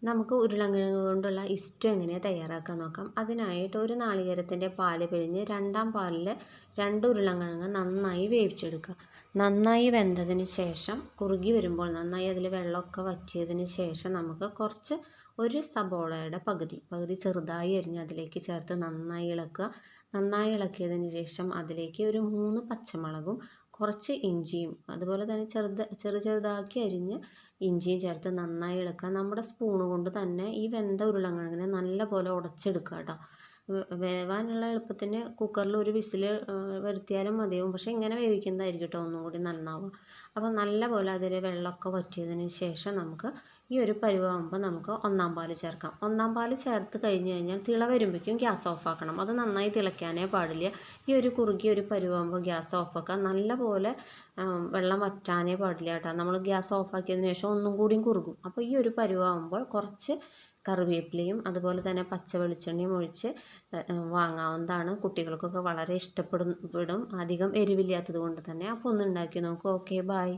നമുക്ക് ഉരുളക്കിഴങ്ങ് കൊണ്ടുള്ള ഇസ്റ്റു എങ്ങനെ തയ്യാറാക്കാൻ നോക്കാം. അതിനായിട്ട് ഒരു നാളികേരത്തിൻ്റെ പാല് പിഴിഞ്ഞ് രണ്ടാം പാലിൽ 2 ഉരുളക്കിഴങ്ങ് നന്നായി വേവിച്ചെടുക്കുക. നന്നായി വെന്തതിന് ശേഷം കുറുകി വരുമ്പോൾ നന്നായി അതിൽ വെള്ളമൊക്കെ വറ്റിയതിന് ശേഷം നമുക്ക് കുറച്ച് ഒരു സബോളയുടെ പകുതി ചെറുതായി അരിഞ്ഞ് അതിലേക്ക് ചേർത്ത് നന്നായി ഇളക്കുക. നന്നായി ഇളക്കിയതിന് ശേഷം അതിലേക്ക് ഒരു 3 പച്ചമുളകും കുറച്ച് ഇഞ്ചിയും അതുപോലെ തന്നെ ചെറുതാക്കി അരിഞ്ഞ് ഇഞ്ചിയും ചേർത്ത് നന്നായി ഇളക്കുക. നമ്മുടെ സ്പൂണ് കൊണ്ട് തന്നെ ഈ വെന്ത ഉരുളക്കിഴങ്ങിനെ നല്ലപോലെ ഉടച്ചെടുക്കുക കേട്ടോ. വേവാനുള്ള എളുപ്പത്തിന് കുക്കറിൽ ഒരു വിസിൽ വരുത്തിയാലും മതിയാവും. പക്ഷേ ഇങ്ങനെ വേവിക്കുന്നതായിരിക്കും കേട്ടോ ഒന്നും കൂടി നന്നാവുക. അപ്പോൾ നല്ലപോലെ അതിൽ വെള്ളമൊക്കെ വറ്റിയതിന് ശേഷം നമുക്ക് ഈ ഒരു പരുവാകുമ്പോൾ നമുക്ക് ഒന്നാം പാല് ചേർക്കാം. ഒന്നാം പാല് ചേർത്ത് കഴിഞ്ഞ് കഴിഞ്ഞാൽ തിള വരുമ്പോഴേക്കും ഗ്യാസ് ഓഫാക്കണം. അത് നന്നായി തിളയ്ക്കാനേ പാടില്ല. ഈ ഒരു കുറുകിയ ഒരു പരുവാകുമ്പോൾ ഗ്യാസ് ഓഫാക്കുക. നല്ലപോലെ വെള്ളം വറ്റാനേ പാടില്ല കേട്ടോ. നമ്മൾ ഗ്യാസ് ഓഫാക്കിയതിന് ശേഷം ഒന്നും കൂടിയും കുറുകും. അപ്പോൾ ഈ ഒരു പരുവാകുമ്പോൾ കുറച്ച് കറിവേപ്പിലയും അതുപോലെ തന്നെ പച്ച വെളിച്ചെണ്ണയും ഒഴിച്ച് വാങ്ങാവുന്നതാണ്. കുട്ടികൾക്കൊക്കെ വളരെ ഇഷ്ടപ്പെടും. അധികം എരിവില്ലാത്തത് കൊണ്ട് തന്നെ. അപ്പോൾ ഒന്ന് ഉണ്ടാക്കി നോക്കൂ. Okay, by.